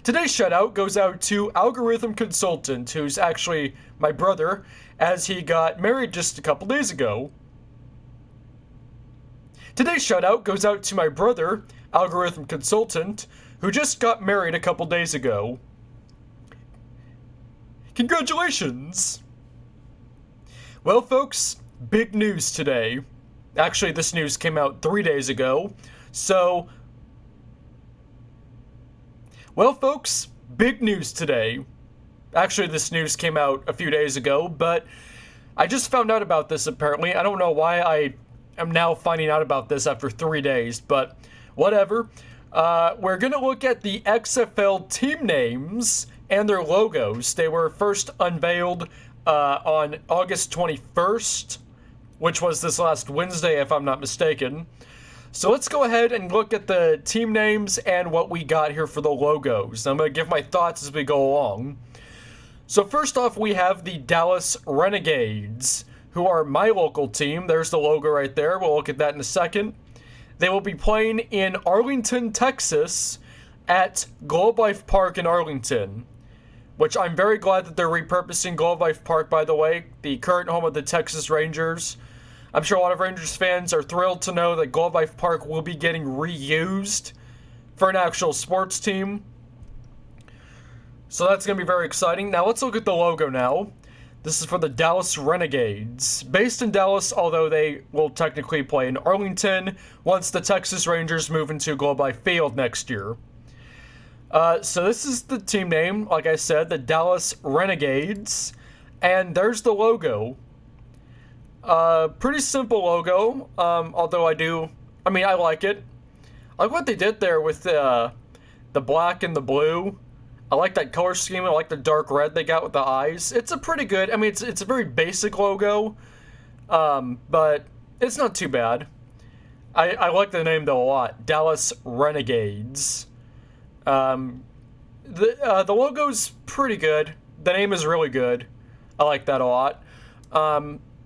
Today's shout-out goes out to Algorithm Consultant, who's actually my brother, as he got married just a couple days ago. Today's shout-out goes out to my brother, Algorithm Consultant, who just got married a couple days ago. Congratulations! Well, folks, big news today. Actually, this news came out 3 days ago, so... Well, folks, big news today. Actually, this news came out a few days ago, but I just found out about this apparently. I don't know why I am now finding out about this after 3 days, but whatever. We're going to look at the XFL team names and their logos. They were first unveiled on August 21st, which was this last Wednesday, if I'm not mistaken. So let's go ahead and look at the team names and what we got here for the logos. I'm going to give my thoughts as we go along. So first off, we have the Dallas Renegades, who are my local team. There's the logo right there. We'll look at that in a second. They will be playing in Arlington, Texas, at Globe Life Park in Arlington, which I'm very glad that they're repurposing Globe Life Park, by the way, the current home of the Texas Rangers. I'm sure a lot of Rangers fans are thrilled to know that Globe Life Park will be getting reused for an actual sports team. So that's going to be very exciting. Now let's look at the logo now. This is for the Dallas Renegades. Based in Dallas, although they will technically play in Arlington once the Texas Rangers move into Globe Life Field next year. So this is the team name, like I said, the Dallas Renegades. And there's the logo. Pretty simple logo, although I like it. I like what they did there with the black and the blue. I like that color scheme. I like the dark red they got with the eyes. It's a pretty good, it's a very basic logo, but it's not too bad. I like the name though a lot, Dallas Renegades. The logo's pretty good. The name is really good. I like that a lot.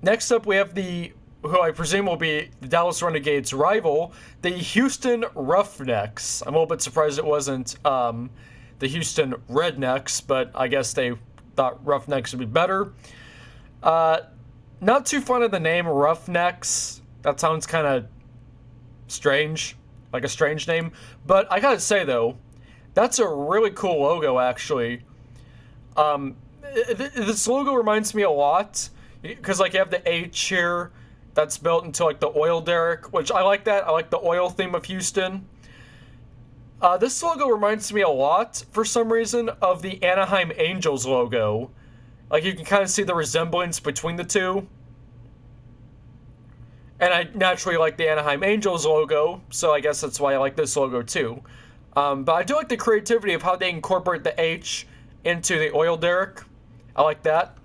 Next up, we have who I presume will be the Dallas Renegades' rival, the Houston Roughnecks. I'm a little bit surprised it wasn't the Houston Rednecks, but I guess they thought Roughnecks would be better. Not too fond of the name Roughnecks. That sounds kind of strange, like a strange name. But I gotta say, though, that's a really cool logo, actually. This logo reminds me a lot, because like you have the H here that's built into like the oil derrick, which I like that. I like the oil theme of Houston. This logo reminds me a lot, for some reason, of the Anaheim Angels logo. Like you can kind of see the resemblance between the two. And I naturally like the Anaheim Angels logo, so I guess that's why I like this logo too. But I do like the creativity of how they incorporate the H into the oil derrick. I like that.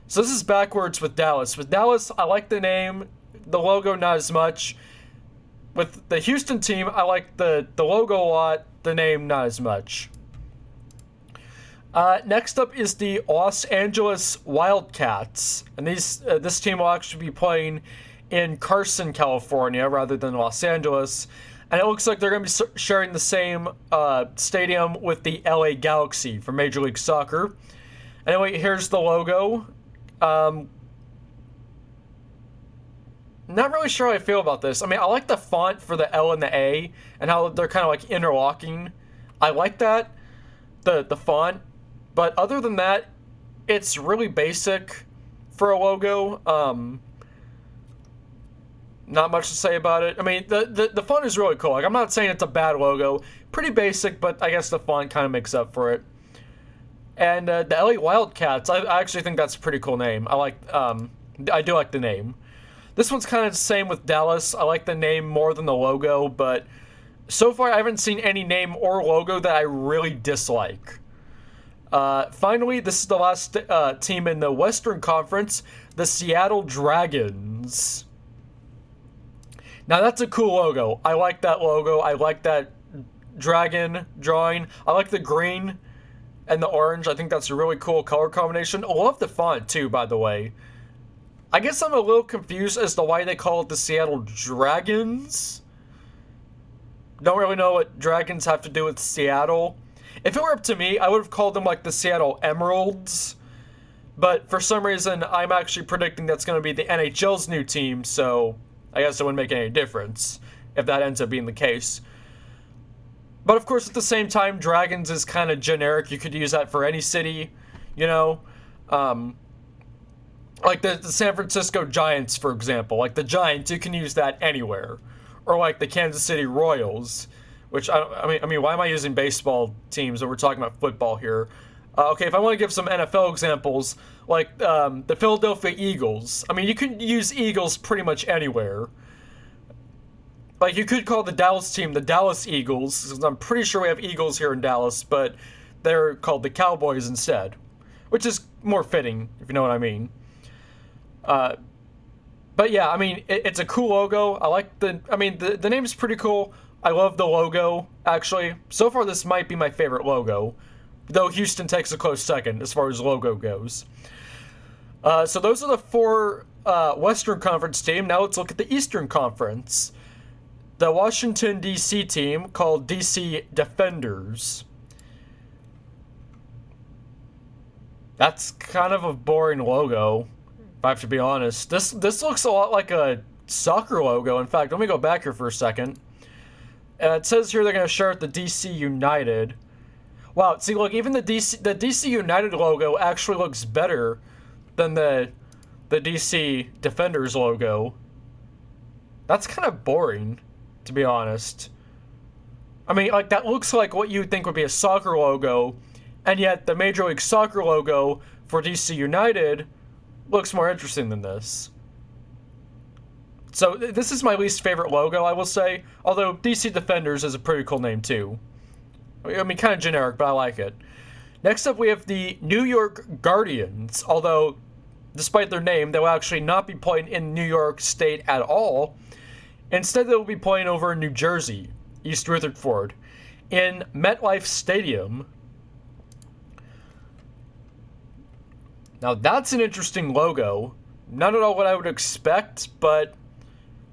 So this is backwards with Dallas. With Dallas, I like the name, the logo not as much. With the Houston team, I like the logo a lot, the name not as much. Next up is the Los Angeles Wildcats. And this team will actually be playing in Carson, California, rather than Los Angeles. And it looks like they're going to be sharing the same stadium with the LA Galaxy for Major League Soccer. Anyway, here's the logo. Not really sure how I feel about this. I mean, I like the font for the L and the A and how they're kind of like interlocking. I like that, the font. But other than that, it's really basic for a logo. Not much to say about it. I mean, the font is really cool. Like, I'm not saying it's a bad logo. Pretty basic, but I guess the font kind of makes up for it. And the LA Wildcats, I actually think that's a pretty cool name. I do like the name. This one's kind of the same with Dallas. I like the name more than the logo, but so far I haven't seen any name or logo that I really dislike. Finally, this is the last team in the Western Conference, the Seattle Dragons. Now that's a cool logo. I like that logo. I like that dragon drawing. I like the green and the orange. I think that's a really cool color combination. I love the font too, by the way. I guess I'm a little confused as to why they call it the Seattle Dragons. Don't really know what dragons have to do with Seattle. If it were up to me, I would have called them like the Seattle Emeralds. But for some reason, I'm actually predicting that's going to be the NHL's new team, so I guess it wouldn't make any difference if that ends up being the case. But of course, at the same time, Dragons is kind of generic. You could use that for any city, you know? Like the San Francisco Giants, for example. Like the Giants, you can use that anywhere. Or like the Kansas City Royals, which, I mean, why am I using baseball teams when we're talking about football here? Okay, if I want to give some NFL examples, like the Philadelphia Eagles. I mean, you can use Eagles pretty much anywhere. Like, you could call the Dallas team the Dallas Eagles, because I'm pretty sure we have Eagles here in Dallas, but they're called the Cowboys instead, which is more fitting, if you know what I mean. But yeah, I mean, it's a cool logo. I like the name is pretty cool. I love the logo, actually. So far, this might be my favorite logo, though Houston takes a close second as far as logo goes. So those are the four Western Conference teams. Now let's look at the Eastern Conference. The Washington, D.C. team, called D.C. Defenders. That's kind of a boring logo, if I have to be honest. This looks a lot like a soccer logo. In fact, let me go back here for a second. It says here they're going to share with the D.C. United. Wow, see, look, even the D.C. United logo actually looks better than the D.C. Defenders logo. That's kind of boring, to be honest. I mean, like, that looks like what you would think would be a soccer logo, and yet the Major League Soccer logo for DC United looks more interesting than this. So this is my least favorite logo, I will say, although DC Defenders is a pretty cool name too. I mean, kind of generic, but I like it. Next up, we have the New York Guardians, although despite their name, they will actually not be playing in New York State at all. Instead, they will be playing over in New Jersey, East Rutherford, in MetLife Stadium. Now, that's an interesting logo. Not at all what I would expect, but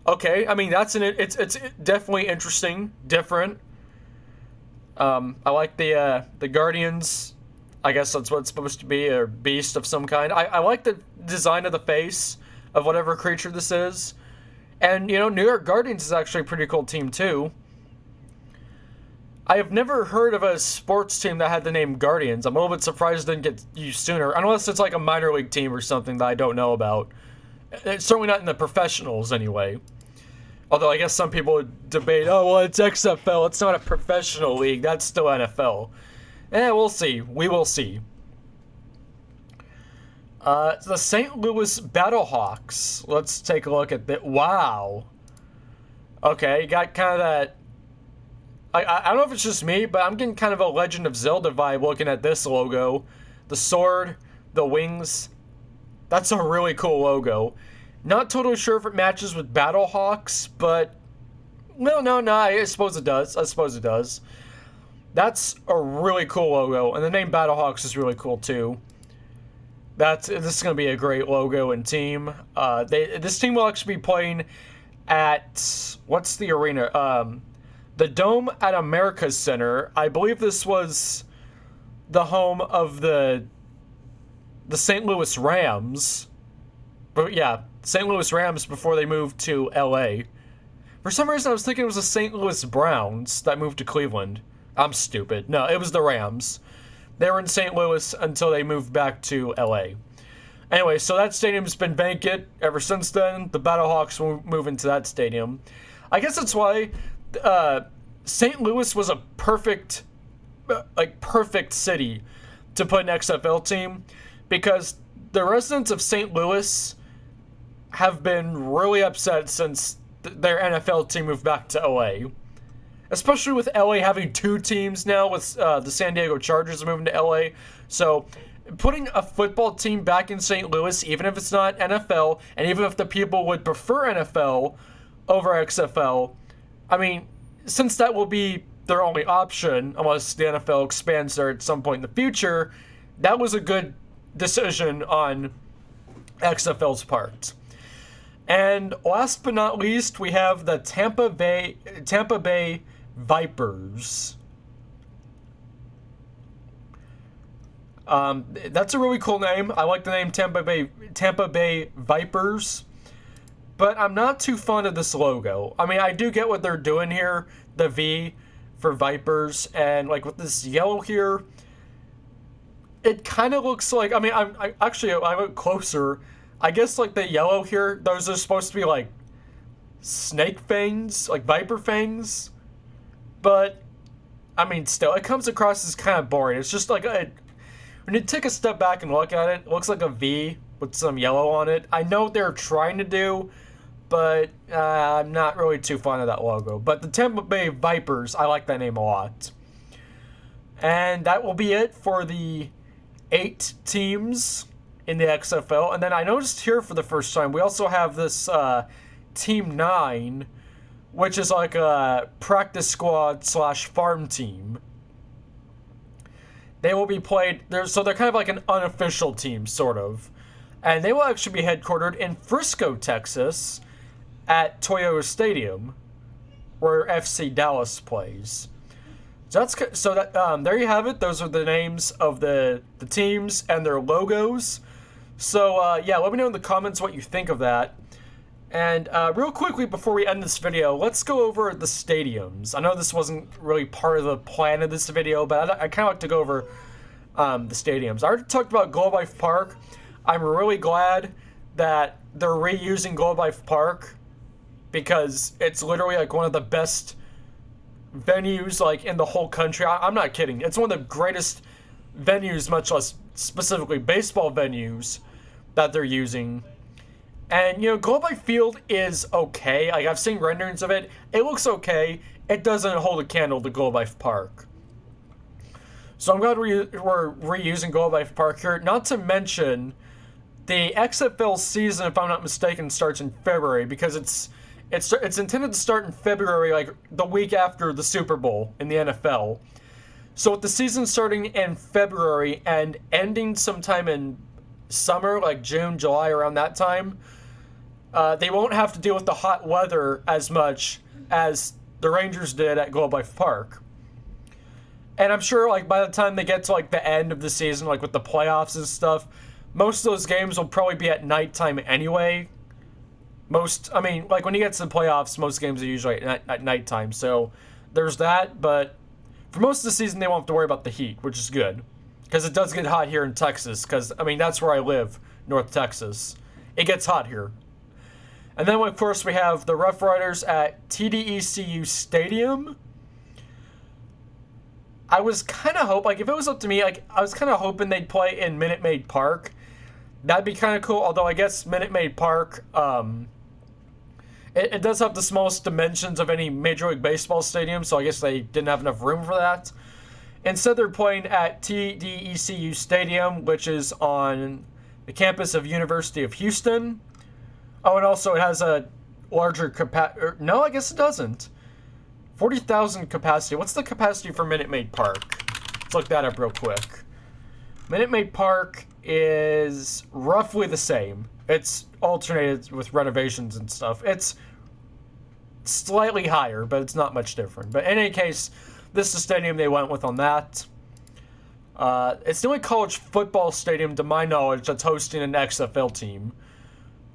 okay. I mean, it's definitely interesting, different. I like the Guardians. I guess that's what it's supposed to be, a beast of some kind. I like the design of the face of whatever creature this is. And, you know, New York Guardians is actually a pretty cool team, too. I have never heard of a sports team that had the name Guardians. I'm a little bit surprised it didn't get used sooner, unless it's like a minor league team or something that I don't know about. It's certainly not in the professionals, anyway. Although I guess some people would debate, oh, well, it's XFL. It's not a professional league. That's still NFL. We'll see. We will see. The St. Louis Battlehawks. Let's take a look at that. Wow. Okay, you got kind of that. I don't know if it's just me, but I'm getting kind of a Legend of Zelda vibe looking at this logo. The sword, the wings. That's a really cool logo. Not totally sure if it matches with Battlehawks, but no, I suppose it does. That's a really cool logo, and the name Battlehawks is really cool too. This is going to be a great logo and team. This team will actually be playing at, what's the arena? The Dome at America's Center. I believe this was the home of the St. Louis Rams. But yeah, St. Louis Rams before they moved to LA. For some reason, I was thinking it was the St. Louis Browns that moved to Cleveland. I'm stupid. No, it was the Rams. They were in St. Louis until they moved back to LA. Anyway, so that stadium's been vacant ever since then. The Battlehawks will move into that stadium. I guess that's why St. Louis was a perfect city to put an XFL team, because the residents of St. Louis have been really upset since their NFL team moved back to LA. Especially with LA having two teams now, with the San Diego Chargers moving to LA. So putting a football team back in St. Louis, even if it's not NFL, and even if the people would prefer NFL over XFL, I mean, since that will be their only option, unless the NFL expands there at some point in the future, that was a good decision on XFL's part. And last but not least, we have the Tampa Bay Vipers. That's a really cool name. I like the name Tampa Bay Vipers, but I'm not too fond of this logo. I mean, I do get what they're doing here, the V for Vipers, and like with this yellow here, it kind of looks like, I mean, I look closer. I guess like the yellow here, those are supposed to be like snake fangs, like viper fangs, but I mean, still, it comes across as kind of boring. It's just like when you take a step back and look at it, it looks like a V with some yellow on it. I know what they're trying to do, but I'm not really too fond of that logo. But the Tampa Bay Vipers, I like that name a lot. And that will be it for the 8 teams in the XFL. And then I noticed here for the first time, we also have this Team 9, which is like a practice squad / farm team. They will be played there, so they're kind of like an unofficial team, sort of. And they will actually be headquartered in Frisco, Texas, at Toyota Stadium, where FC Dallas plays. So there you have it. Those are the names of the teams and their logos. So yeah, let me know in the comments what you think of that. And real quickly before we end this video, let's go over the stadiums. I know this wasn't really part of the plan of this video, but I kind of like to go over the stadiums. I already talked about Globe Life Park. I'm really glad that they're reusing Globe Life Park because it's literally like one of the best venues like in the whole country. I'm not kidding. It's one of the greatest venues, much less specifically baseball venues that they're using. And, you know, Globe Life Field is okay. Like, I've seen renderings of it. It looks okay. It doesn't hold a candle to Globe Life Park. So I'm glad we're reusing Globe Life Park here. Not to mention, the XFL season, if I'm not mistaken, starts in February because it's intended to start in February, like the week after the Super Bowl in the NFL. So with the season starting in February and ending sometime in summer, like June, July, around that time, they won't have to deal with the hot weather as much as the Rangers did at Globe Life Park. And I'm sure, like, by the time they get to, like, the end of the season, like, with the playoffs and stuff, most of those games will probably be at nighttime anyway. I mean, like, when you get to the playoffs, most games are usually at nighttime. So there's that, but for most of the season, they won't have to worry about the heat, which is good. Because it does get hot here in Texas, because, I mean, that's where I live, North Texas. It gets hot here. And then, of course, we have the Rough Riders at TDECU Stadium. I was kind of hoping, like, if it was up to me, like, I was kind of hoping they'd play in Minute Maid Park. That'd be kind of cool, although I guess Minute Maid Park, it does have the smallest dimensions of any Major League Baseball stadium, so I guess they didn't have enough room for that. Instead, they're playing at TDECU Stadium, which is on the campus of University of Houston. Oh, and also it has a larger capacity. No, I guess it doesn't. 40,000 capacity. What's the capacity for Minute Maid Park? Let's look that up real quick. Minute Maid Park is roughly the same. It's alternated with renovations and stuff. It's slightly higher, but it's not much different. But in any case, this is the stadium they went with on that. It's the only college football stadium, to my knowledge, that's hosting an XFL team.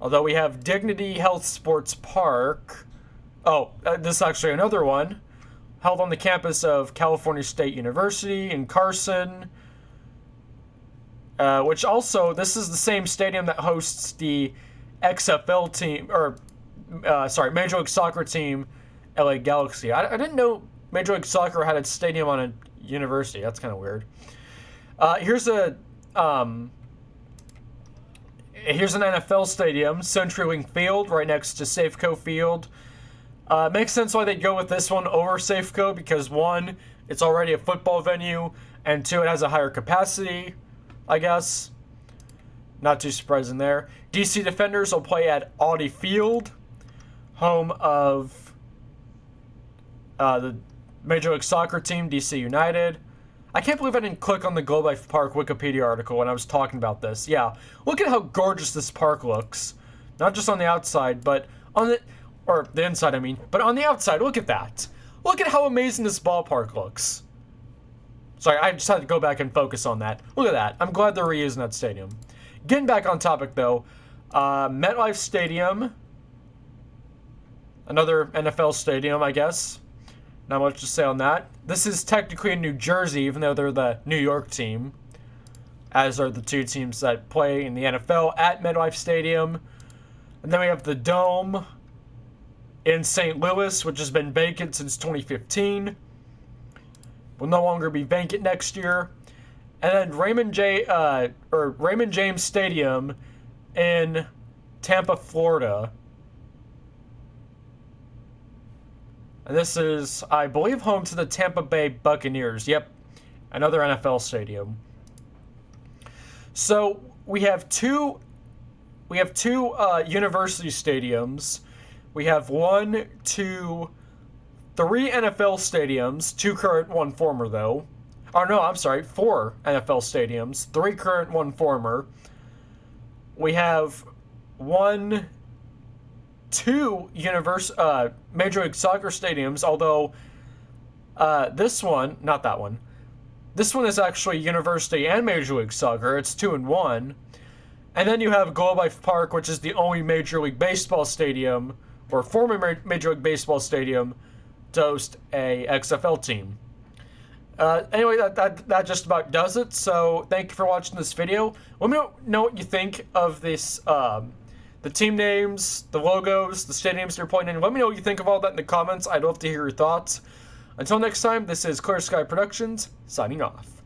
Although we have Dignity Health Sports Park. Oh, this is actually another one. Held on the campus of California State University in Carson. Which also, this is the same stadium that hosts the XFL team, Major League Soccer team, LA Galaxy. I didn't know Major League Soccer had its stadium on a university. That's kind of weird. Here's an NFL stadium, CenturyLink Field, right next to Safeco Field. Makes sense why they go with this one over Safeco because, one, it's already a football venue, and two, it has a higher capacity, I guess. Not too surprising there. DC Defenders will play at Audi Field, home of the Major League Soccer team, DC United. I can't believe I didn't click on the Globe Life Park Wikipedia article when I was talking about this. Yeah, look at how gorgeous this park looks. Not just on the outside, but on the inside, I mean. But on the outside, look at that. Look at how amazing this ballpark looks. Sorry, I just had to go back and focus on that. Look at that. I'm glad they're reusing that stadium. Getting back on topic, though. MetLife Stadium. Another NFL stadium, I guess. Not much to say on that. This is technically in New Jersey, even though they're the New York team. As are the two teams that play in the NFL at MetLife Stadium. And then we have the Dome in St. Louis, which has been vacant since 2015. Will no longer be vacant next year. And then Raymond James Stadium in Tampa, Florida. And this is, I believe, home to the Tampa Bay Buccaneers. Yep, another NFL stadium. So we have two university stadiums. We have 3 NFL stadiums, 2 current, 1 former, though. Oh, no, I'm sorry, 4 NFL stadiums, 3 current, 1 former. We have 2 Major League Soccer stadiums, although this one, not that one. This one is actually University and Major League Soccer. It's 2 and 1. And then you have Globe Life Park, which is the only Major League Baseball stadium, or former Major League Baseball stadium, to host a XFL team. Anyway, that just about does it. So thank you for watching this video. Let me know what you think of this, the team names, the logos, the stadiums they're playing in. Let me know what you think of all that in the comments. I'd love to hear your thoughts. Until next time, this is Clear Sky Productions, signing off.